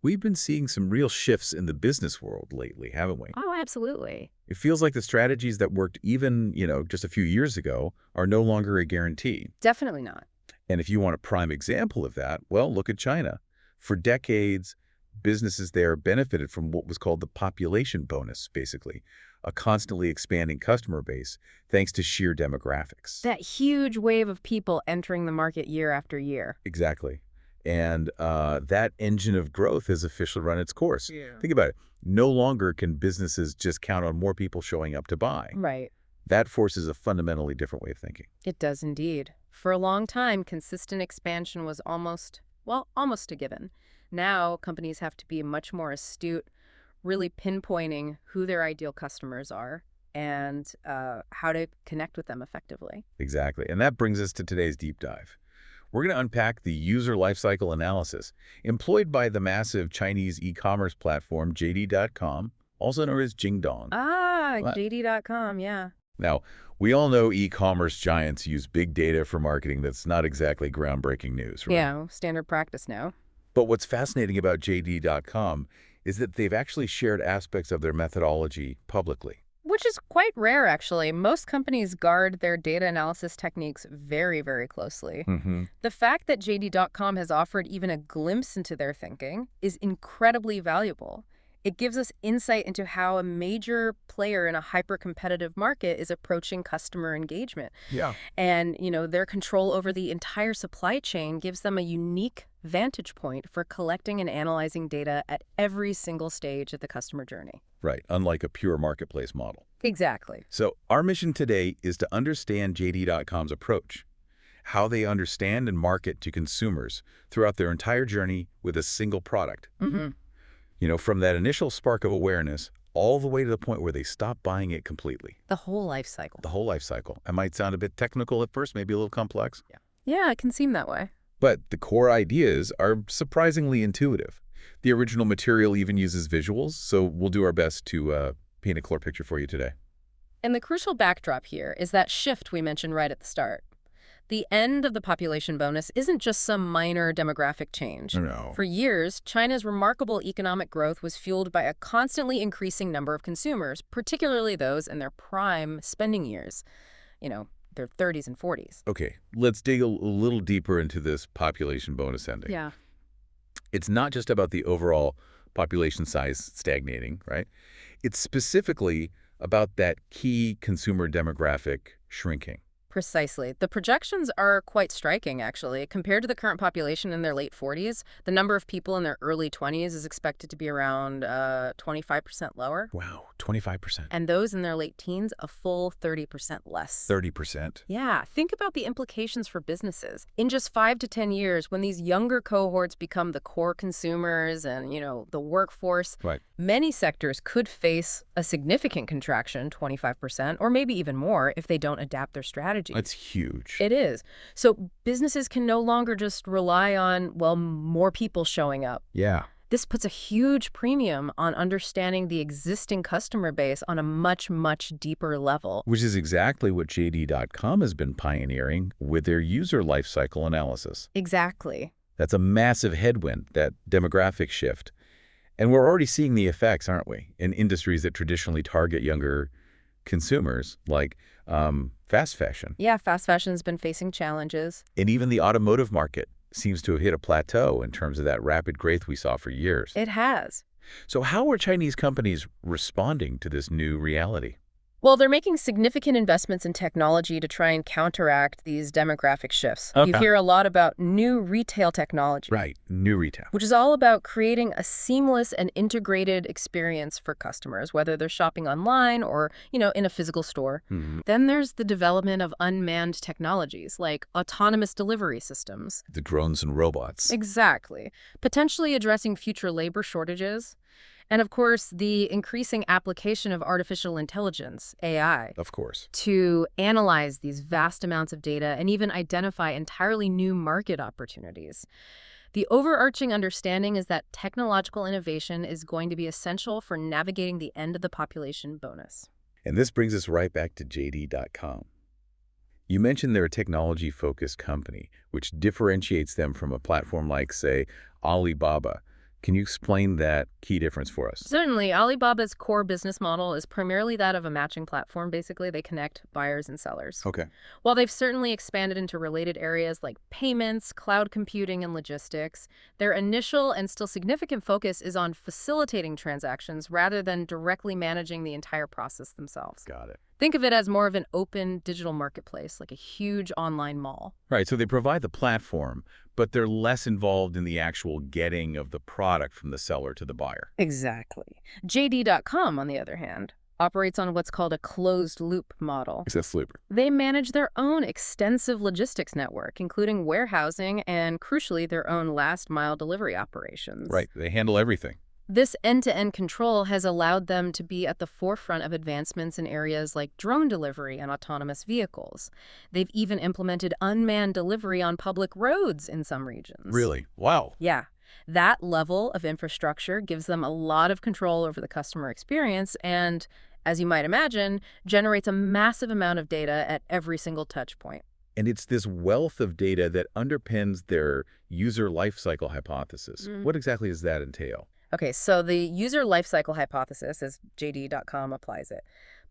We've been seeing some real shifts in the business world lately, haven't we? Oh, absolutely. It feels like the strategies that worked even, just a few years ago are no longer a guarantee. Definitely not. And if you want a prime example of that, well, look at China. For decades, businesses there benefited from what was called the population bonus, basically, a constantly expanding customer base thanks to sheer demographics. That huge wave of people entering the market year after year. Exactly. And that engine of growth has officially run its course. Yeah. Think about it. No longer can businesses just count on more people showing up to buy. Right. That forces a fundamentally different way of thinking. It does indeed. For a long time, consistent expansion was almost a given. Now, companies have to be much more astute, really pinpointing who their ideal customers are and how to connect with them effectively. Exactly. And that brings us to today's deep dive. We're going to unpack the user lifecycle analysis employed by the massive Chinese e-commerce platform JD.com, also known as Jingdong. JD.com, yeah. Now, we all know e-commerce giants use big data for marketing. That's not exactly groundbreaking news, right? Yeah, standard practice now. But what's fascinating about JD.com is that they've actually shared aspects of their methodology publicly. Which is quite rare, actually. Most companies guard their data analysis techniques very, very closely. The fact that JD.com has offered even a glimpse into their thinking is incredibly valuable. It gives us insight into how a major player in a hyper-competitive market is approaching customer engagement. Yeah. And, their control over the entire supply chain gives them a unique vantage point for collecting and analyzing data at every single stage of the customer journey. Right, unlike a pure marketplace model. Exactly. So our mission today is to understand JD.com's approach, how they understand and market to consumers throughout their entire journey with a single product. From that initial spark of awareness all the way to the point where they stop buying it completely. The whole life cycle. The whole life cycle. It might sound a bit technical at first, maybe a little complex. Yeah, it can seem that way. But the core ideas are surprisingly intuitive. The original material even uses visuals, so we'll do our best to paint a clear picture for you today. And the crucial backdrop here is that shift we mentioned right at the start. The end of the population bonus isn't just some minor demographic change. No. For years, China's remarkable economic growth was fueled by a constantly increasing number of consumers, particularly those in their prime spending years, their 30s and 40s. Okay, let's dig a little deeper into this population bonus ending. Yeah. It's not just about the overall population size stagnating, right? It's specifically about that key consumer demographic shrinking. Precisely. The projections are quite striking, actually. Compared to the current population in their late 40s, the number of people in their early 20s is expected to be around 25% lower. Wow, 25%. And those in their late teens, a full 30% less. 30%? Yeah, think about the implications for businesses. In just 5 to 10 years, when these younger cohorts become the core consumers and, the workforce, Right. Many sectors could face a significant contraction, 25%, or maybe even more if they don't adapt their strategies. That's huge. It is. So businesses can no longer just rely on, more people showing up. Yeah. This puts a huge premium on understanding the existing customer base on a much, much deeper level. Which is exactly what JD.com has been pioneering with their user lifecycle analysis. Exactly. That's a massive headwind, that demographic shift. And we're already seeing the effects, aren't we, in industries that traditionally target younger consumers, like fast fashion. Yeah, fast fashion's been facing challenges. And even the automotive market seems to have hit a plateau in terms of that rapid growth we saw for years. It has. So how are Chinese companies responding to this new reality? Well, they're making significant investments in technology to try and counteract these demographic shifts. Okay. You hear a lot about new retail technology. Right, new retail. Which is all about creating a seamless and integrated experience for customers, whether they're shopping online or, in a physical store. Then there's the development of unmanned technologies like autonomous delivery systems. The drones and robots. Exactly. Potentially addressing future labor shortages. And of course, the increasing application of artificial intelligence, AI, Of course. to analyze these vast amounts of data and even identify entirely new market opportunities. The overarching understanding is that technological innovation is going to be essential for navigating the end of the population bonus. And this brings us right back to JD.com. You mentioned they're a technology-focused company, which differentiates them from a platform like, say, Alibaba, Can you explain that key difference for us? Certainly, Alibaba's core business model is primarily that of a matching platform. Basically, they connect buyers and sellers. Okay. While they've certainly expanded into related areas like payments, cloud computing, and logistics, their initial and still significant focus is on facilitating transactions rather than directly managing the entire process themselves. Got it. Think of it as more of an open digital marketplace, like a huge online mall. Right, so they provide the platform, but they're less involved in the actual getting of the product from the seller to the buyer. Exactly. JD.com, on the other hand, operates on what's called a closed-loop model. It's a sleeper. They manage their own extensive logistics network, including warehousing and, crucially, their own last-mile delivery operations. Right, they handle everything. This end-to-end control has allowed them to be at the forefront of advancements in areas like drone delivery and autonomous vehicles. They've even implemented unmanned delivery on public roads in some regions. Really? Wow. Yeah. That level of infrastructure gives them a lot of control over the customer experience and, as you might imagine, generates a massive amount of data at every single touch point. And it's this wealth of data that underpins their user lifecycle hypothesis. What exactly does that entail? Okay, so the user lifecycle hypothesis, as JD.com applies it,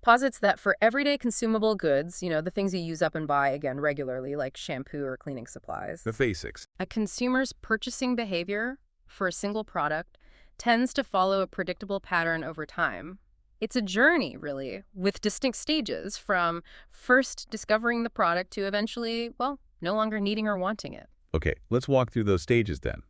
posits that for everyday consumable goods, the things you use up and buy, again, regularly, like shampoo or cleaning supplies, The basics. a consumer's purchasing behavior for a single product tends to follow a predictable pattern over time. It's a journey, really, with distinct stages from first discovering the product to eventually, well, no longer needing or wanting it. Okay, let's walk through those stages then.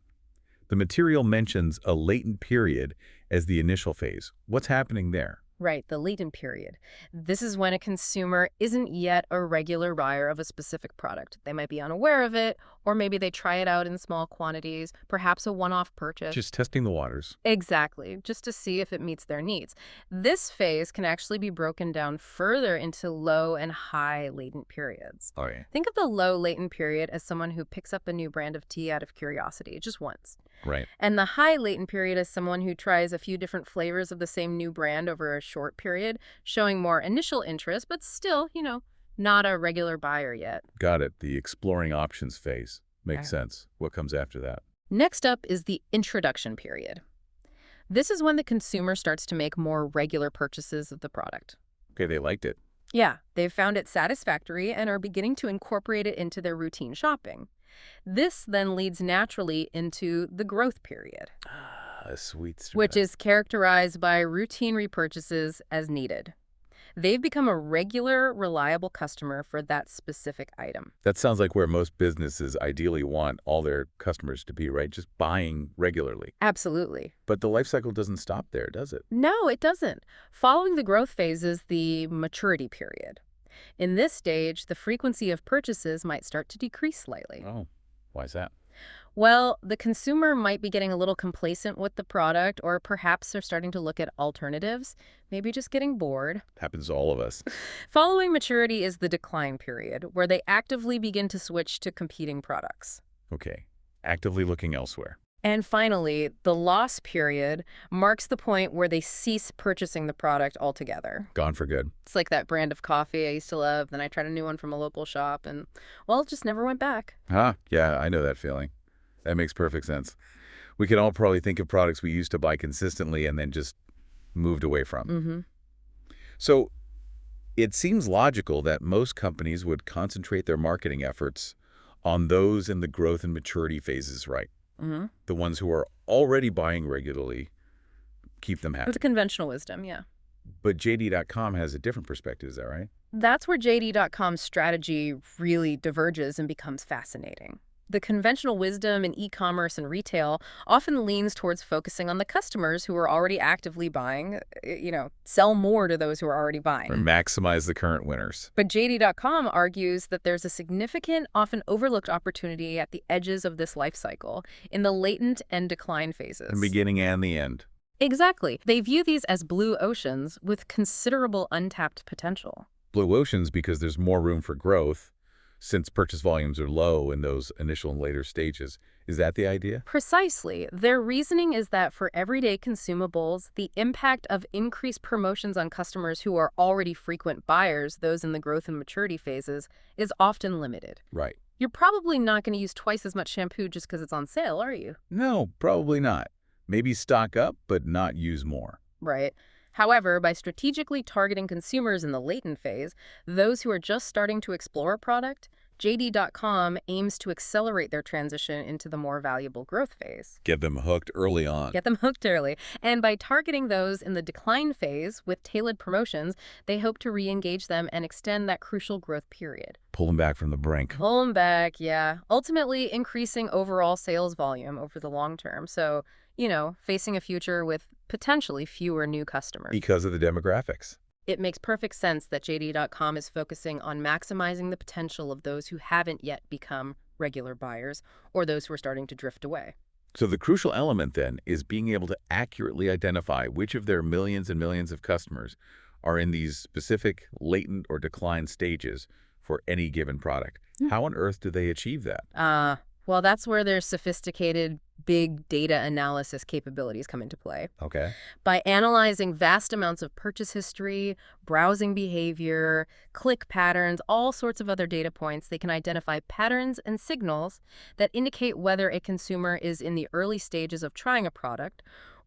The material mentions a latent period as the initial phase. What's happening there? Right, the latent period. This is when a consumer isn't yet a regular buyer of a specific product. They might be unaware of it, or maybe they try it out in small quantities, perhaps a one-off purchase. Just testing the waters. Exactly, just to see if it meets their needs. This phase can actually be broken down further into low and high latent periods. Oh, yeah. Think of the low latent period as someone who picks up a new brand of tea out of curiosity, just once. Right. And the high latent period is someone who tries a few different flavors of the same new brand over a short period, showing more initial interest, but still, not a regular buyer yet. Got it. The exploring options phase. Makes Yeah. sense. What comes after that? Next up is the introduction period. This is when the consumer starts to make more regular purchases of the product. Okay, they liked it. Yeah, they've found it satisfactory and are beginning to incorporate it into their routine shopping. This then leads naturally into the growth period, A sweet which is characterized by routine repurchases as needed. They've become a regular, reliable customer for that specific item. That sounds like where most businesses ideally want all their customers to be, right? Just buying regularly. Absolutely. But the life cycle doesn't stop there, does it? No, it doesn't. Following the growth phase is the maturity period. In this stage, the frequency of purchases might start to decrease slightly. Oh, why is that? Well, the consumer might be getting a little complacent with the product, or perhaps they're starting to look at alternatives, maybe just getting bored. Happens to all of us. Following maturity is the decline period, where they actively begin to switch to competing products. Okay, actively looking elsewhere. And finally, the loss period marks the point where they cease purchasing the product altogether. Gone for good. It's like that brand of coffee I used to love, then I tried a new one from a local shop, and, well, it just never went back. Yeah, I know that feeling. That makes perfect sense. We can all probably think of products we used to buy consistently and then just moved away from. So it seems logical that most companies would concentrate their marketing efforts on those in the growth and maturity phases, right? The ones who are already buying regularly, keep them happy. It's conventional wisdom, yeah. But JD.com has a different perspective, is that right? That's where JD.com's strategy really diverges and becomes fascinating. The conventional wisdom in e-commerce and retail often leans towards focusing on the customers who are already actively buying, sell more to those who are already buying. Or maximize the current winners. But JD.com argues that there's a significant, often overlooked opportunity at the edges of this life cycle, in the latent and decline phases. The beginning and the end. Exactly. They view these as blue oceans with considerable untapped potential. Blue oceans because there's more room for growth, since purchase volumes are low in those initial and later stages. Is that the idea? Precisely. Their reasoning is that for everyday consumables, the impact of increased promotions on customers who are already frequent buyers, those in the growth and maturity phases, is often limited. Right. You're probably not going to use twice as much shampoo just because it's on sale, are you? No, probably not. Maybe stock up, but not use more. Right. However, by strategically targeting consumers in the latent phase, those who are just starting to explore a product, JD.com aims to accelerate their transition into the more valuable growth phase. Get them hooked early on. Get them hooked early. And by targeting those in the decline phase with tailored promotions, they hope to re-engage them and extend that crucial growth period. Pull them back from the brink. Pull them back, yeah. Ultimately increasing overall sales volume over the long term. So, facing a future with potentially fewer new customers. Because of the demographics. It makes perfect sense that JD.com is focusing on maximizing the potential of those who haven't yet become regular buyers or those who are starting to drift away. So the crucial element then is being able to accurately identify which of their millions and millions of customers are in these specific latent or decline stages for any given product. How on earth do they achieve that? Well, that's where their sophisticated big data analysis capabilities come into play. Okay. By analyzing vast amounts of purchase history, browsing behavior, click patterns, all sorts of other data points, they can identify patterns and signals that indicate whether a consumer is in the early stages of trying a product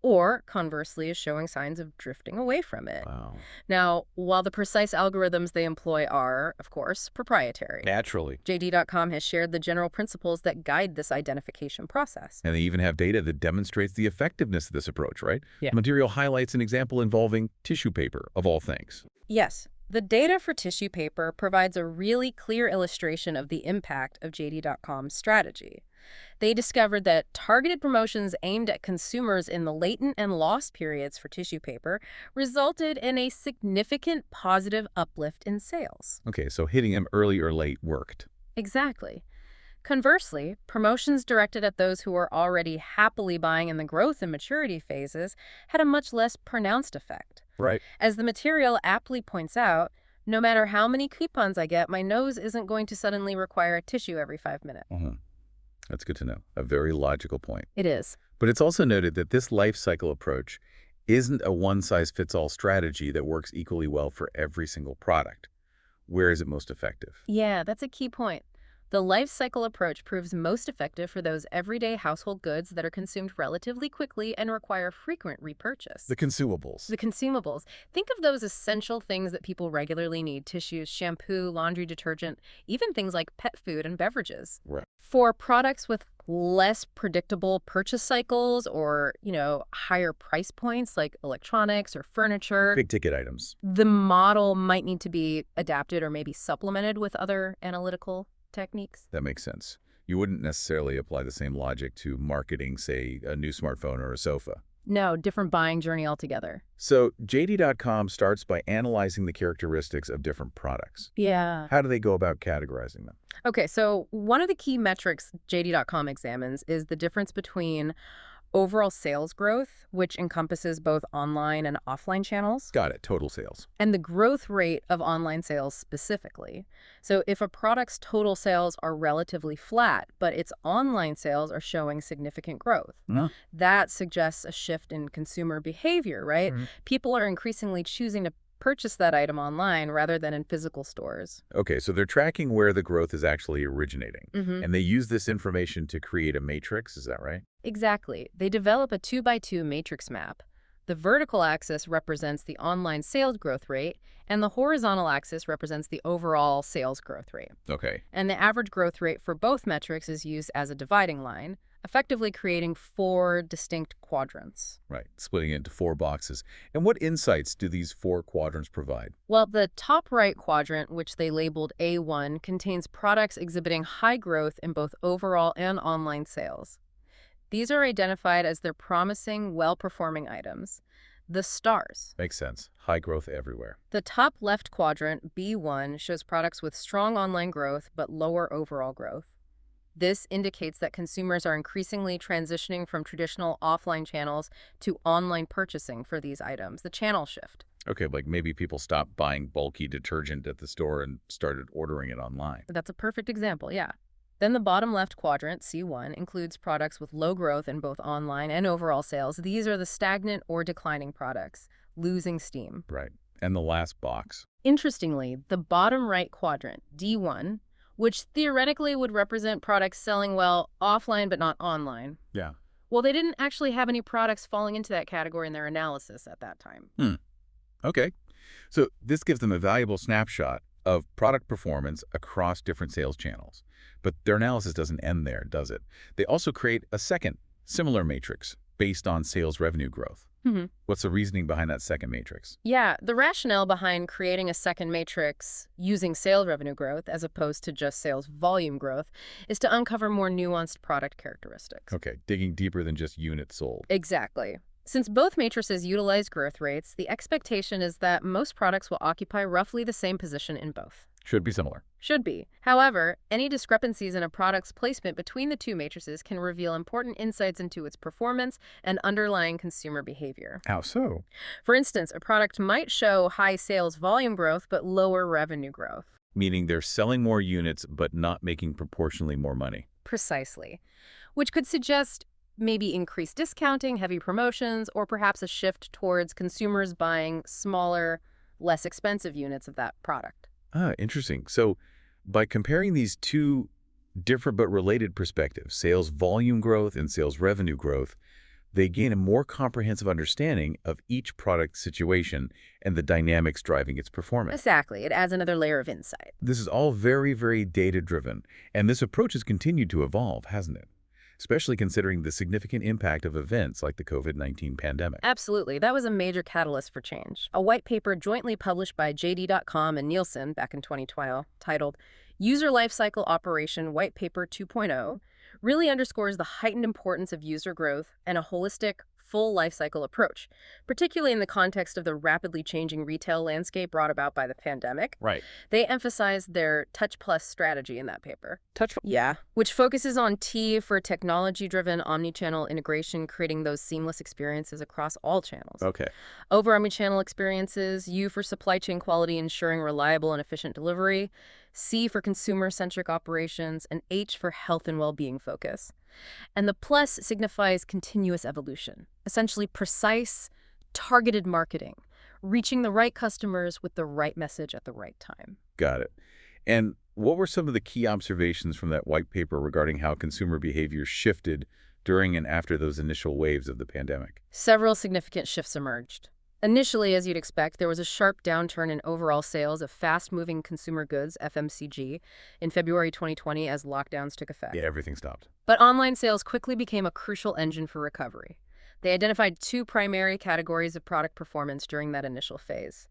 or, conversely, is showing signs of drifting away from it. Wow. Now, while the precise algorithms they employ are, of course, proprietary, Naturally. JD.com has shared the general principles that guide this identification process. And they even have data that demonstrates the effectiveness of this approach, right? Yeah. The material highlights an example involving tissue paper, of all things. Yes, the data for tissue paper provides a really clear illustration of the impact of JD.com's strategy. They discovered that targeted promotions aimed at consumers in the latent and lost periods for tissue paper resulted in a significant positive uplift in sales. Okay, so hitting them early or late worked. Exactly. Conversely, promotions directed at those who were already happily buying in the growth and maturity phases had a much less pronounced effect. Right. As the material aptly points out, no matter how many coupons I get, my nose isn't going to suddenly require a tissue every 5 minutes. That's good to know. A very logical point. It is. But it's also noted that this life cycle approach isn't a one-size-fits-all strategy that works equally well for every single product. Where is it most effective? Yeah, that's a key point. The life cycle approach proves most effective for those everyday household goods that are consumed relatively quickly and require frequent repurchase. The consumables. The consumables. Think of those essential things that people regularly need: tissues, shampoo, laundry detergent, even things like pet food and beverages. Right. For products with less predictable purchase cycles or, higher price points like electronics or furniture, Big ticket items. the model might need to be adapted or maybe supplemented with other analytical techniques. That makes sense. You wouldn't necessarily apply the same logic to marketing, say, a new smartphone or a sofa. No, different buying journey altogether. So JD.com starts by analyzing the characteristics of different products. Yeah. How do they go about categorizing them? Okay, so one of the key metrics JD.com examines is the difference between overall sales growth, which encompasses both online and offline channels, Got it. Total sales. and the growth rate of online sales specifically. So if a product's total sales are relatively flat, but its online sales are showing significant growth, that suggests a shift in consumer behavior, right? People are increasingly choosing to purchase that item online rather than in physical stores. Okay, so they're tracking where the growth is actually originating. And they use this information to create a matrix, is that right? Exactly. They develop a 2x2 matrix map. The vertical axis represents the online sales growth rate, and the horizontal axis represents the overall sales growth rate. Okay. And the average growth rate for both metrics is used as a dividing line, effectively creating 4 distinct quadrants. Right, splitting it into 4 boxes. And what insights do these 4 quadrants provide? Well, the top right quadrant, which they labeled A1, contains products exhibiting high growth in both overall and online sales. These are identified as their promising, well-performing items. The stars. Makes sense. High growth everywhere. The top left quadrant, B1, shows products with strong online growth but lower overall growth. This indicates that consumers are increasingly transitioning from traditional offline channels to online purchasing for these items, the channel shift. Okay, like maybe people stopped buying bulky detergent at the store and started ordering it online. That's a perfect example, yeah. Then the bottom left quadrant, C1, includes products with low growth in both online and overall sales. These are the stagnant or declining products, losing steam. Right. And the last box. Interestingly, the bottom right quadrant, D1, which theoretically would represent products selling well offline but not online. Yeah. Well, they didn't actually have any products falling into that category in their analysis at that time. Okay. So this gives them a valuable snapshot of product performance across different sales channels. But their analysis doesn't end there, does it? They also create a second, similar matrix based on sales revenue growth. What's the reasoning behind that second matrix? Yeah, the rationale behind creating a second matrix using sales revenue growth as opposed to just sales volume growth is to uncover more nuanced product characteristics. Okay, digging deeper than just units sold. Exactly. Since both matrices utilize growth rates, the expectation is that most products will occupy roughly the same position in both. Should be similar. Should be. However, any discrepancies in a product's placement between the two matrices can reveal important insights into its performance and underlying consumer behavior. How so? For instance, a product might show high sales volume growth but lower revenue growth. Meaning they're selling more units but not making proportionally more money. Precisely. Which could suggest maybe increased discounting, heavy promotions, or perhaps a shift towards consumers buying smaller, less expensive units of that product. Interesting. So by comparing these two different but related perspectives, sales volume growth and sales revenue growth, they gain a more comprehensive understanding of each product situation and the dynamics driving its performance. Exactly. It adds another layer of insight. This is all very, very data-driven, and this approach has continued to evolve, hasn't it? Especially considering the significant impact of events like the COVID-19 pandemic. Absolutely. That was a major catalyst for change. A white paper jointly published by JD.com and Nielsen back in 2012, titled User Lifecycle Operation White Paper 2.0, really underscores the heightened importance of user growth and a holistic, full lifecycle approach, particularly in the context of the rapidly changing retail landscape brought about by the pandemic. Right. They emphasized their Touch Plus strategy in that paper. Touch. Yeah, which focuses on T for technology-driven omnichannel integration, creating those seamless experiences across all channels. Okay. O for omnichannel experiences, U for supply chain quality, ensuring reliable and efficient delivery, C for consumer-centric operations, and H for health and well-being focus. And the plus signifies continuous evolution, essentially precise, targeted marketing, reaching the right customers with the right message at the right time. Got it. And what were some of the key observations from that white paper regarding how consumer behavior shifted during and after those initial waves of the pandemic? Several significant shifts emerged. Initially, as you'd expect, there was a sharp downturn in overall sales of fast-moving consumer goods, FMCG, in February 2020 as lockdowns took effect. Yeah, everything stopped. But online sales quickly became a crucial engine for recovery. They identified two primary categories of product performance during that initial phase.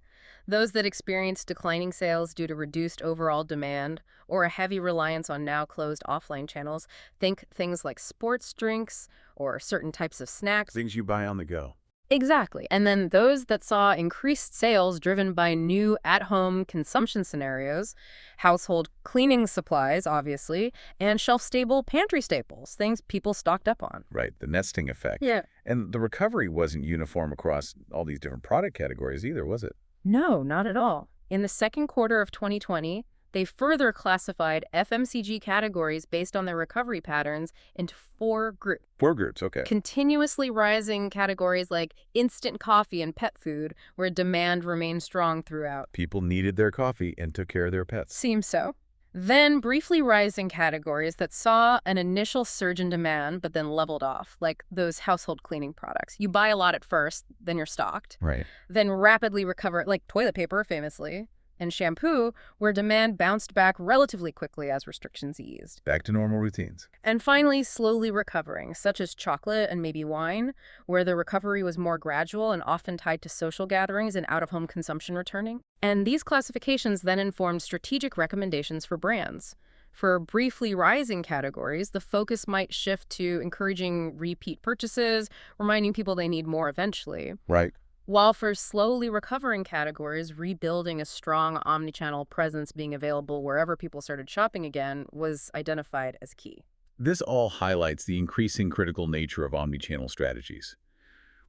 Those that experienced declining sales due to reduced overall demand or a heavy reliance on now-closed offline channels, think things like sports drinks or certain types of snacks. Things you buy on the go. Exactly. And then those that saw increased sales driven by new at-home consumption scenarios, household cleaning supplies, obviously, and shelf-stable pantry staples, things people stocked up on. Right, the nesting effect. Yeah. And the recovery wasn't uniform across all these different product categories either, was it? No, not at all. In the second quarter of 2020, they further classified FMCG categories based on their recovery patterns into four groups. Four groups, okay. Continuously rising categories like instant coffee and pet food, where demand remained strong throughout. People needed their coffee and took care of their pets. Seems so. Then briefly rising categories that saw an initial surge in demand but then leveled off, like those household cleaning products. You buy a lot at first, then you're stocked. Right. Then rapidly recover, like toilet paper, famously, and shampoo, where demand bounced back relatively quickly as restrictions eased. Back to normal routines. And finally, slowly recovering, such as chocolate and maybe wine, where the recovery was more gradual and often tied to social gatherings and out-of-home consumption returning. And these classifications then informed strategic recommendations for brands. For briefly rising categories, the focus might shift to encouraging repeat purchases, reminding people they need more eventually. Right. While for slowly recovering categories, rebuilding a strong omnichannel presence being available wherever people started shopping again was identified as key. This all highlights the increasing critical nature of omnichannel strategies.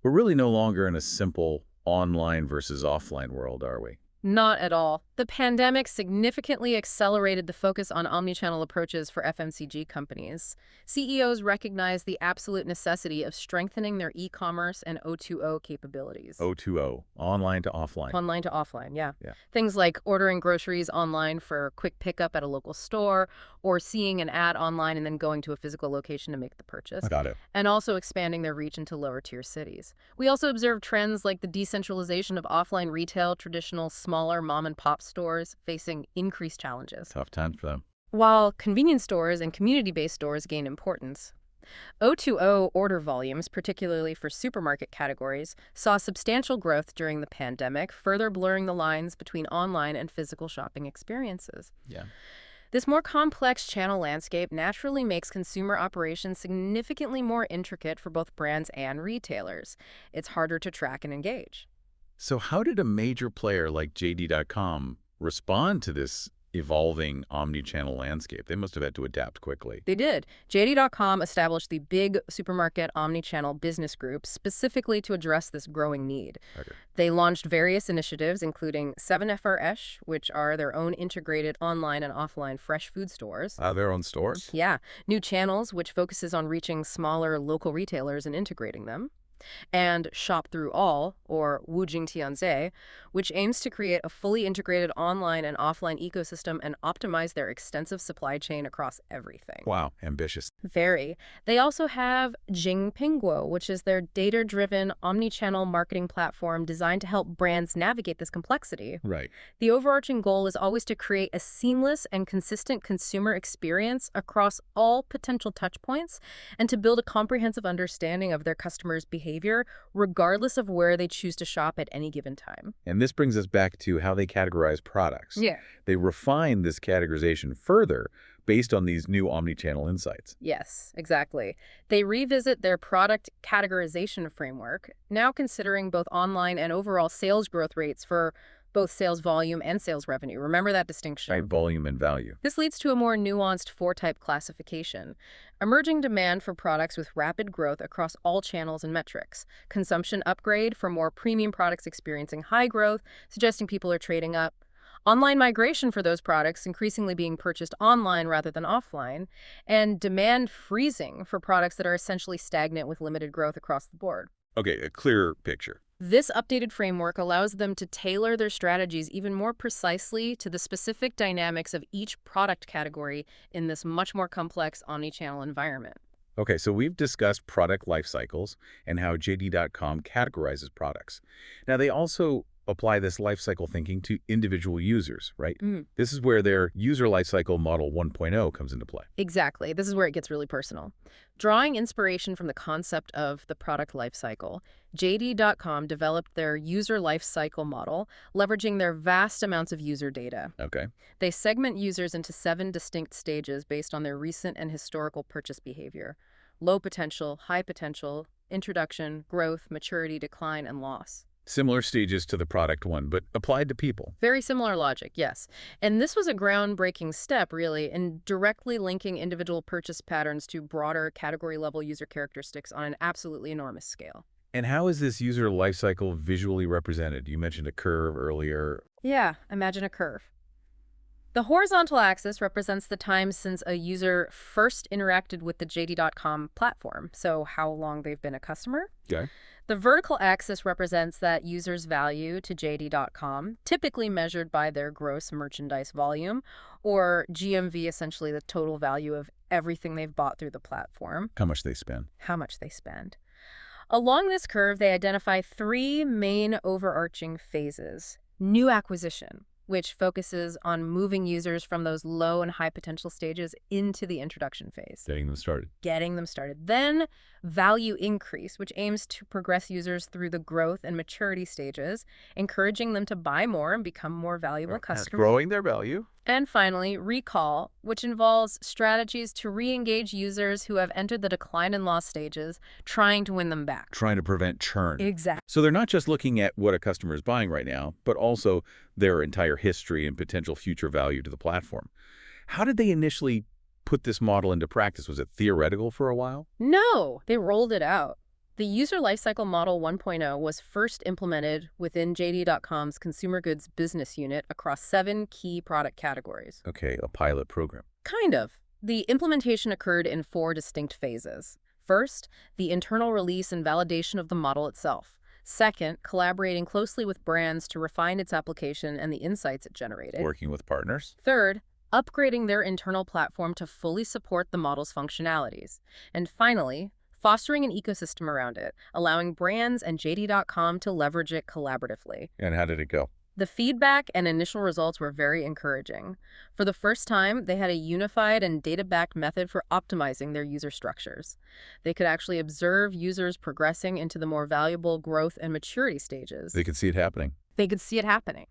We're really no longer in a simple online versus offline world, are we? Not at all. The pandemic significantly accelerated the focus on omnichannel approaches for FMCG companies. CEOs recognized the absolute necessity of strengthening their e-commerce and O2O capabilities. O2O, online to offline. Online to offline, yeah. Yeah. Things like ordering groceries online for quick pickup at a local store, or seeing an ad online and then going to a physical location to make the purchase. Got it. And also expanding their reach into lower-tier cities. We also observed trends like the decentralization of offline retail, traditional smaller mom-and-pop stores facing increased challenges, Tough times for them. while convenience stores and community-based stores gain importance. O2O order volumes, particularly for supermarket categories, saw substantial growth during the pandemic, further blurring the lines between online and physical shopping experiences. Yeah. This more complex channel landscape naturally makes consumer operations significantly more intricate for both brands and retailers. It's harder to track and engage. So how did a major player like JD.com respond to this evolving omni-channel landscape? They must have had to adapt quickly. They did. JD.com established the big supermarket omnichannel business group specifically to address this growing need. Okay. They launched various initiatives, including 7FRS, which are their own integrated online and offline fresh food stores. Their own stores? Yeah. New Channels, which focuses on reaching smaller local retailers and integrating them. And Shop Through All, or Wujing Tianze, which aims to create a fully integrated online and offline ecosystem and optimize their extensive supply chain across everything. Wow, ambitious. Very. They also have Jingdong, which is their data-driven omnichannel marketing platform designed to help brands navigate this complexity. Right. The overarching goal is always to create a seamless and consistent consumer experience across all potential touchpoints and to build a comprehensive understanding of their customers' behavior, regardless of where they choose to shop at any given time. And this brings us back to how they categorize products. Yeah. They refine this categorization further based on these new omni-channel insights. Yes, exactly. They revisit their product categorization framework, now considering both online and overall sales growth rates for both sales volume and sales revenue. Remember that distinction. Right, volume and value. This leads to a more nuanced four-type classification. Emerging demand for products with rapid growth across all channels and metrics. Consumption upgrade for more premium products experiencing high growth, suggesting people are trading up. Online migration for those products increasingly being purchased online rather than offline. And demand freezing for products that are essentially stagnant with limited growth across the board. Okay, a clearer picture. This updated framework allows them to tailor their strategies even more precisely to the specific dynamics of each product category in this much more complex omnichannel environment. Okay, so we've discussed product life cycles and how JD.com categorizes products. Now, they also apply this life cycle thinking to individual users, right? This is where their user life cycle model 1.0 comes into play. Exactly. This is where it gets really personal. Drawing inspiration from the concept of the product life cycle, JD.com developed their user life cycle model, leveraging their vast amounts of user data. Okay. They segment users into 7 distinct stages based on their recent and historical purchase behavior: low potential, high potential, introduction, growth, maturity, decline, and loss. Similar stages to the product one, but applied to people. Very similar logic, yes. And this was a groundbreaking step, really, in directly linking individual purchase patterns to broader category-level user characteristics on an absolutely enormous scale. And how is this user life cycle visually represented? You mentioned a curve earlier. Yeah, imagine a curve. The horizontal axis represents the time since a user first interacted with the JD.com platform, so how long they've been a customer. Okay. The vertical axis represents that user's value to JD.com, typically measured by their gross merchandise volume, or GMV, essentially the total value of everything they've bought through the platform. How much they spend. How much they spend. Along this curve, they identify 3 main overarching phases. New acquisition, which focuses on moving users from those low and high potential stages into the introduction phase. Getting them started. Getting them started. Then value increase, which aims to progress users through the growth and maturity stages, encouraging them to buy more and become more valuable customers. Growing their value. And finally, recall, which involves strategies to re-engage users who have entered the decline and loss stages, trying to win them back. Trying to prevent churn. Exactly. So they're not just looking at what a customer is buying right now, but also their entire history and potential future value to the platform. How did they initially put this model into practice? Was it theoretical for a while? No, they rolled it out. The User Lifecycle Model 1.0 was first implemented within JD.com's consumer goods business unit across 7 key product categories. Okay, a pilot program. Kind of. The implementation occurred in 4 distinct phases. First, the internal release and validation of the model itself. Second, collaborating closely with brands to refine its application and the insights it generated. Working with partners. Third, upgrading their internal platform to fully support the model's functionalities. And finally, fostering an ecosystem around it, allowing brands and JD.com to leverage it collaboratively. And how did it go? The feedback and initial results were very encouraging. For the first time, they had a unified and data-backed method for optimizing their user structures. They could actually observe users progressing into the more valuable growth and maturity stages. They could see it happening. They could see it happening.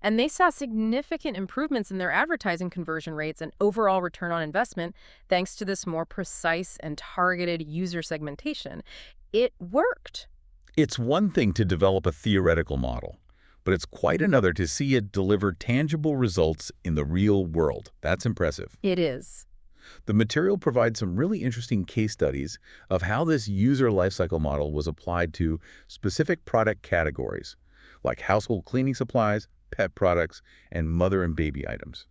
And they saw significant improvements in their advertising conversion rates and overall return on investment thanks to this more precise and targeted user segmentation. It worked. It's one thing to develop a theoretical model, but it's quite another to see it deliver tangible results in the real world. That's impressive. It is. The material provides some really interesting case studies of how this user lifecycle model was applied to specific product categories, like household cleaning supplies, pet products, and mother and baby items.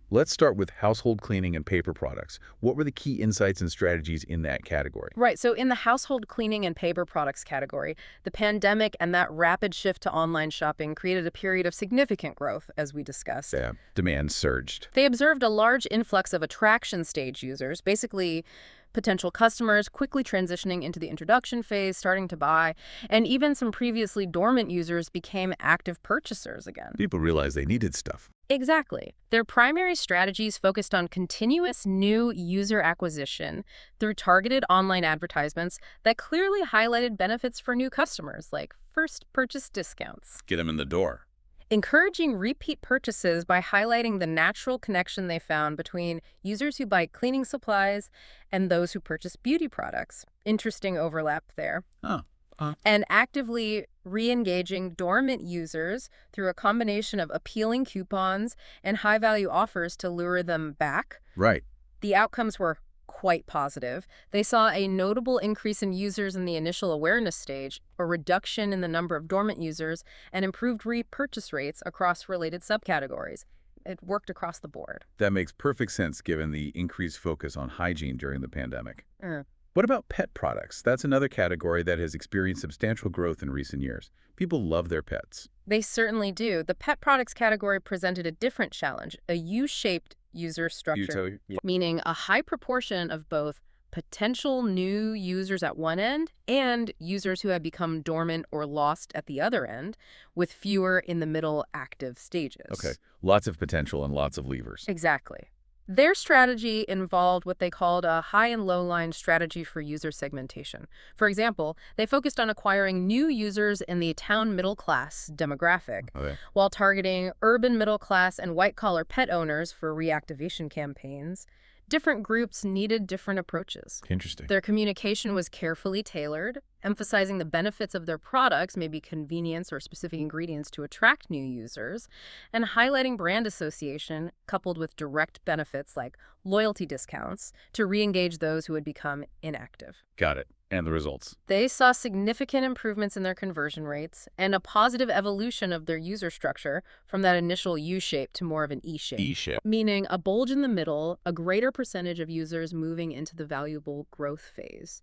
Let's start with household cleaning and paper products. What were the key insights and strategies in that category? Right. So in the household cleaning and paper products category, the pandemic and that rapid shift to online shopping created a period of significant growth, as we discussed. Yeah, demand surged. They observed a large influx of attraction stage users, basically potential customers quickly transitioning into the introduction phase, starting to buy, and even some previously dormant users became active purchasers again. People realized they needed stuff. Exactly. Their primary strategies focused on continuous new user acquisition through targeted online advertisements that clearly highlighted benefits for new customers, like first purchase discounts. Get them in the door. Encouraging repeat purchases by highlighting the natural connection they found between users who buy cleaning supplies and those who purchase beauty products. Interesting overlap there. And actively re-engaging dormant users through a combination of appealing coupons and high-value offers to lure them back. Right. The outcomes were quite positive. They saw a notable increase in users in the initial awareness stage, a reduction in the number of dormant users, and improved repurchase rates across related subcategories. It worked across the board. That makes perfect sense given the increased focus on hygiene during the pandemic. What about pet products? That's another category that has experienced substantial growth in recent years. People love their pets. They certainly do. The pet products category presented a different challenge, a U-shaped user structure, meaning a high proportion of both potential new users at one end and users who had become dormant or lost at the other end, with fewer in the middle active stages. Okay, lots of potential and lots of levers. Exactly. Their strategy involved what they called a high and low line strategy for user segmentation. For example, they focused on acquiring new users in the town middle class demographic, while targeting urban middle class and white collar pet owners for reactivation campaigns. Different groups needed different approaches. Interesting. Their communication was carefully tailored, emphasizing the benefits of their products, maybe convenience or specific ingredients to attract new users, and highlighting brand association coupled with direct benefits like loyalty discounts to re-engage those who had become inactive. Got it. And the results? They saw significant improvements in their conversion rates and a positive evolution of their user structure from that initial U-shape to more of an E-shape. E-shape. Meaning a bulge in the middle, a greater percentage of users moving into the valuable growth phase.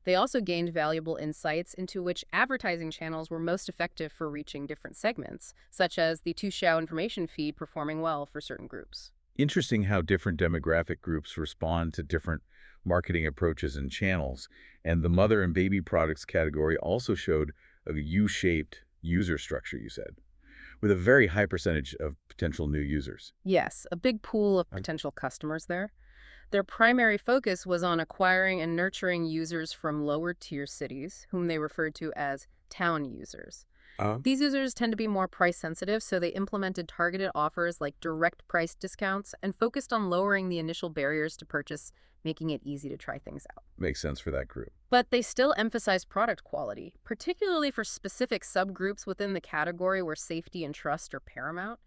They also gained valuable insights into which advertising channels were most effective for reaching different segments, such as the Tuxiao information feed performing well for certain groups. Interesting how different demographic groups respond to different marketing approaches and channels. And the mother and baby products category also showed a U-shaped user structure, you said, with a very high percentage of potential new users. Yes, a big pool of potential customers there. Their primary focus was on acquiring and nurturing users from lower-tier cities, whom they referred to as town users. These users tend to be more price-sensitive, so they implemented targeted offers like direct price discounts and focused on lowering the initial barriers to purchase, making it easy to try things out. Makes sense for that group. But they still emphasize product quality, particularly for specific subgroups within the category where safety and trust are paramount.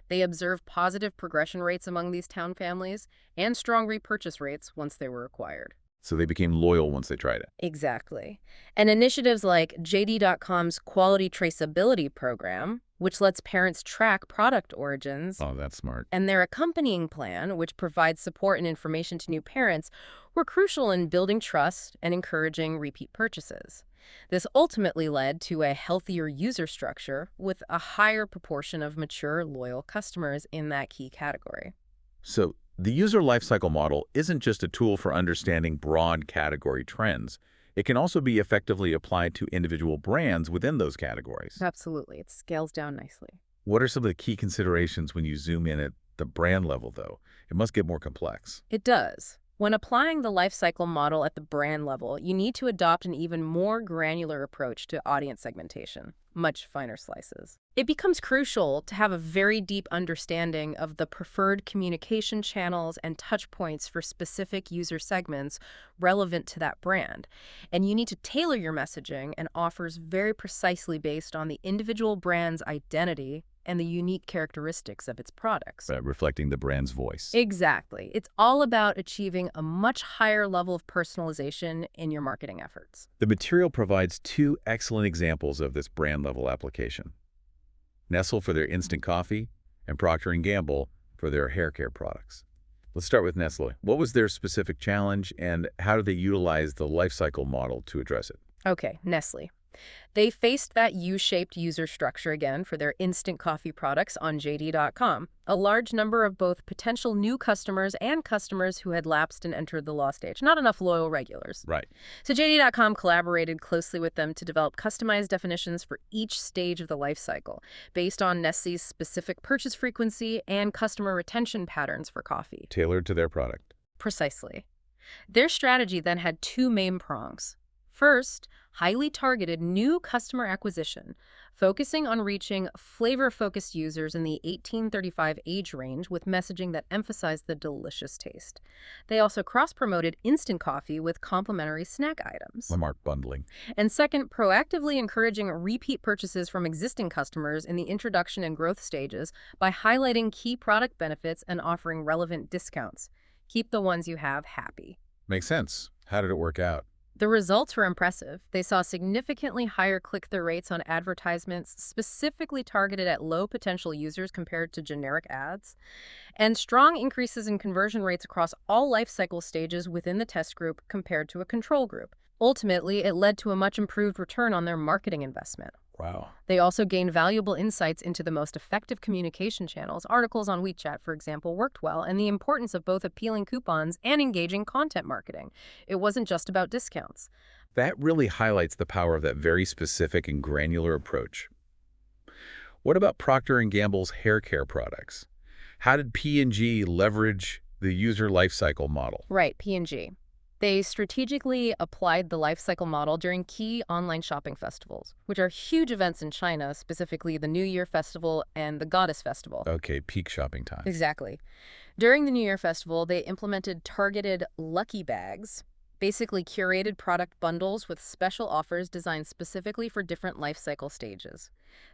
They observed positive progression rates among these town families and strong repurchase rates once they were acquired. So they became loyal once they tried it. Exactly. And initiatives like JD.com's Quality Traceability Program, which lets parents track product origins, Oh, that's smart. and their accompanying plan, which provides support and information to new parents, were crucial in building trust and encouraging repeat purchases. This ultimately led to a healthier user structure with a higher proportion of mature, loyal customers in that key category. So the user lifecycle model isn't just a tool for understanding broad category trends. It can also be effectively applied to individual brands within those categories. Absolutely. It scales down nicely. What are some of the key considerations when you zoom in at the brand level, though? It must get more complex. It does. When applying the life cycle model at the brand level, you need to adopt an even more granular approach to audience segmentation, much finer slices. It becomes crucial to have a very deep understanding of the preferred communication channels and touch points for specific user segments relevant to that brand. And you need to tailor your messaging and offers very precisely based on the individual brand's identity and the unique characteristics of its products. Reflecting the brand's voice. Exactly. It's all about achieving a much higher level of personalization in your marketing efforts. The material provides two excellent examples of this brand-level application. Nestle for their instant coffee, and Procter & Gamble for their hair care products. Let's start with Nestle. What was their specific challenge, and how did they utilize the life cycle model to address it? Okay, Nestle. They faced that U-shaped user structure again for their instant coffee products on JD.com. A large number of both potential new customers and customers who had lapsed and entered the lost stage. Not enough loyal regulars. Right. So JD.com collaborated closely with them to develop customized definitions for each stage of the life cycle, based on Nestle's specific purchase frequency and customer retention patterns for coffee. Tailored to their product. Precisely. Their strategy then had two main prongs. First, highly targeted new customer acquisition, focusing on reaching flavor-focused users in the 18-35 age range with messaging that emphasized the delicious taste. They also cross-promoted instant coffee with complementary snack items. Remark bundling. And second, proactively encouraging repeat purchases from existing customers in the introduction and growth stages by highlighting key product benefits and offering relevant discounts. Keep the ones you have happy. Makes sense. How did it work out? The results were impressive. They saw significantly higher click-through rates on advertisements specifically targeted at low-potential users compared to generic ads, and strong increases in conversion rates across all life cycle stages within the test group compared to a control group. Ultimately, it led to a much improved return on their marketing investment. Wow. They also gained valuable insights into the most effective communication channels. Articles on WeChat, for example, worked well, and the importance of both appealing coupons and engaging content marketing. It wasn't just about discounts. That really highlights the power of that very specific and granular approach. What about Procter & Gamble's hair care products? How did P&G leverage the user lifecycle model? Right, P&G. They strategically applied the lifecycle model during key online shopping festivals, which are huge events in China, specifically the New Year Festival and the Goddess Festival. Okay, peak shopping time. Exactly. During the New Year Festival, they implemented targeted lucky bags, basically curated product bundles with special offers designed specifically for different life cycle stages.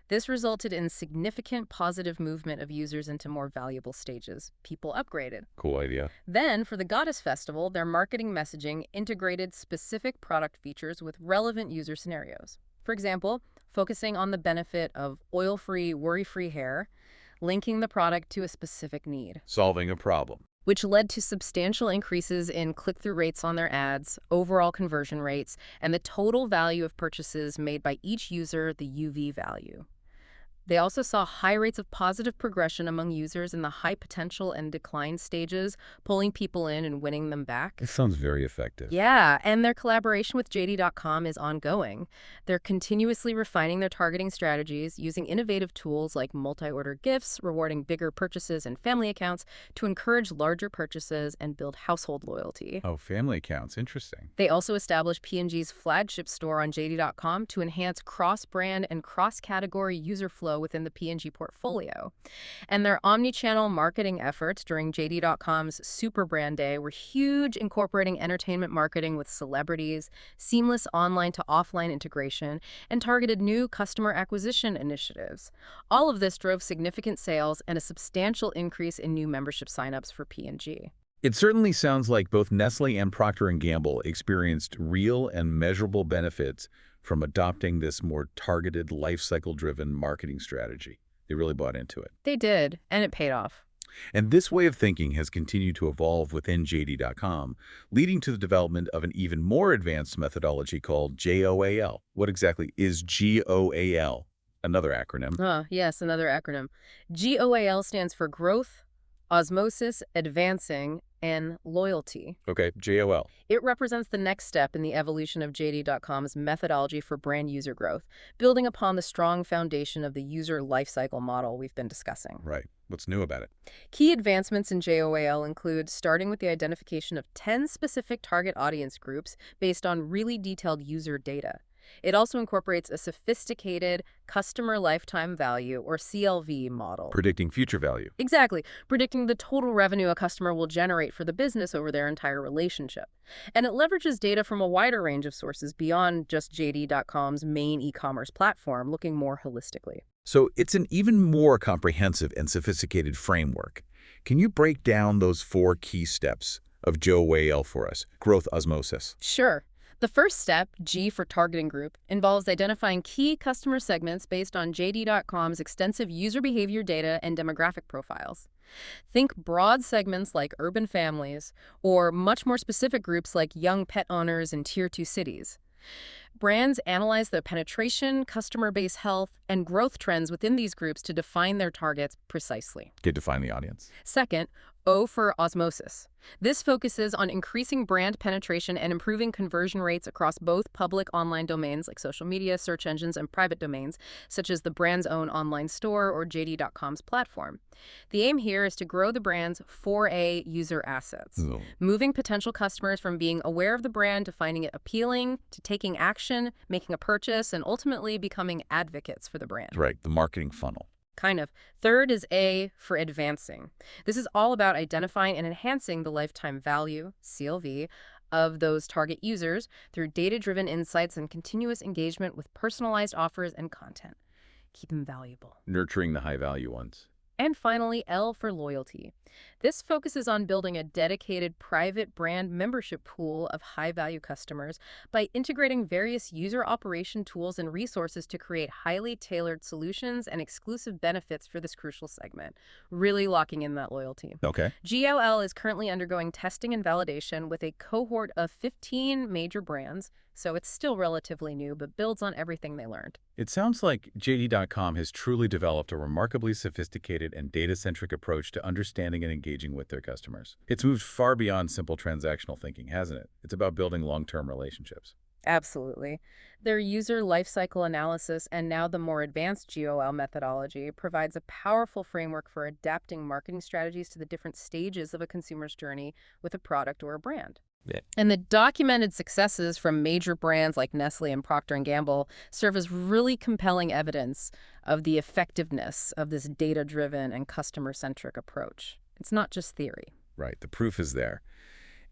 This resulted in significant positive movement of users into more valuable stages. People upgraded. Cool idea. Then, for the Goddess Festival, their marketing messaging integrated specific product features with relevant user scenarios. For example, focusing on the benefit of oil-free, worry-free hair, linking the product to a specific need. Solving a problem. Which led to substantial increases in click-through rates on their ads, overall conversion rates, and the total value of purchases made by each user, the UV value. They also saw high rates of positive progression among users in the high potential and decline stages, pulling people in and winning them back. It sounds very effective. Yeah, and their collaboration with JD.com is ongoing. They're continuously refining their targeting strategies, using innovative tools like multi-order gifts, rewarding bigger purchases and family accounts to encourage larger purchases and build household loyalty. Oh, family accounts. Interesting. They also established P&G's flagship store on JD.com to enhance cross-brand and cross-category user flow within the P&G portfolio. And their omni-channel marketing efforts during JD.com's Super Brand Day were huge, incorporating entertainment marketing with celebrities, seamless online to offline integration, and targeted new customer acquisition initiatives. All of this drove significant sales and a substantial increase in new membership signups for P&G. It certainly sounds like both Nestle and Procter & Gamble experienced real and measurable benefits from adopting this more targeted, life cycle-driven marketing strategy. They really bought into it. They did, and it paid off. And this way of thinking has continued to evolve within JD.com, leading to the development of an even more advanced methodology called GOAL. What exactly is GOAL? Another acronym. Yes, another acronym. GOAL stands for growth, osmosis, advancing, and loyalty. Okay, GOL. It represents the next step in the evolution of JD.com's methodology for brand user growth, building upon the strong foundation of the user lifecycle model we've been discussing. Right. What's new about it? Key advancements in JOAL include starting with the identification of 10 specific target audience groups based on really detailed user data. It also incorporates a sophisticated customer lifetime value, or CLV, model. Predicting future value. Exactly, predicting the total revenue a customer will generate for the business over their entire relationship. And it leverages data from a wider range of sources beyond just JD.com's main e-commerce platform, looking more holistically. So it's an even more comprehensive and sophisticated framework. Can you break down those 4 key steps of GOAL for us? Growth osmosis. Sure. The first step, G for targeting group, involves identifying key customer segments based on JD.com's extensive user behavior data and demographic profiles. Think broad segments like urban families, or much more specific groups like young pet owners in Tier 2 cities. Brands analyze the penetration, customer base health, and growth trends within these groups to define their targets precisely. To define the audience. Second, O for osmosis. This focuses on increasing brand penetration and improving conversion rates across both public online domains like social media, search engines, and private domains, such as the brand's own online store or JD.com's platform. The aim here is to grow the brand's 4A user assets, moving potential customers from being aware of the brand to finding it appealing, to taking action, making a purchase, and ultimately becoming advocates for the brand. Right, the marketing funnel. Kind of. Third is A for advancing. This is all about identifying and enhancing the lifetime value, CLV, of those target users through data-driven insights and continuous engagement with personalized offers and content. Keep them valuable. Nurturing the high-value ones. And finally, L for loyalty. This focuses on building a dedicated private brand membership pool of high-value customers by integrating various user operation tools and resources to create highly tailored solutions and exclusive benefits for this crucial segment, really locking in that loyalty. Okay. GOL is currently undergoing testing and validation with a cohort of 15 major brands, so it's still relatively new, but builds on everything they learned. It sounds like JD.com has truly developed a remarkably sophisticated and data-centric approach to understanding and engaging with their customers. It's moved far beyond simple transactional thinking, hasn't it? It's about building long-term relationships. Absolutely. Their user lifecycle analysis and now the more advanced GOL methodology provides a powerful framework for adapting marketing strategies to the different stages of a consumer's journey with a product or a brand. Yeah. And the documented successes from major brands like Nestle and Procter & Gamble serve as really compelling evidence of the effectiveness of this data-driven and customer-centric approach. It's not just theory. Right, the proof is there.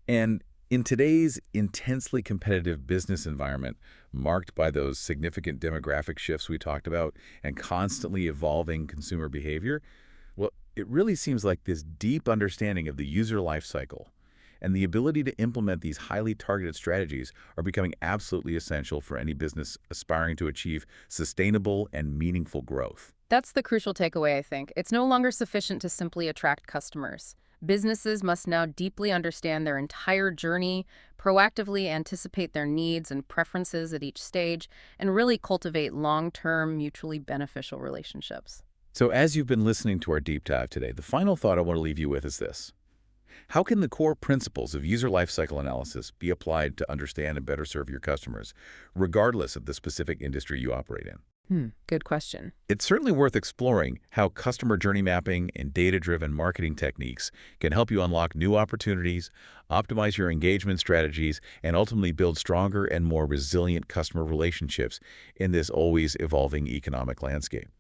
And in today's intensely competitive business environment, marked by those significant demographic shifts we talked about and constantly evolving consumer behavior, well, it really seems like this deep understanding of the user life cycle and the ability to implement these highly targeted strategies are becoming absolutely essential for any business aspiring to achieve sustainable and meaningful growth. That's the crucial takeaway, I think. It's no longer sufficient to simply attract customers. Businesses must now deeply understand their entire journey, proactively anticipate their needs and preferences at each stage, and really cultivate long-term, mutually beneficial relationships. So as you've been listening to our deep dive today, the final thought I want to leave you with is this. How can the core principles of user lifecycle analysis be applied to understand and better serve your customers, regardless of the specific industry you operate in? Good question. It's certainly worth exploring how customer journey mapping and data-driven marketing techniques can help you unlock new opportunities, optimize your engagement strategies, and ultimately build stronger and more resilient customer relationships in this always evolving economic landscape.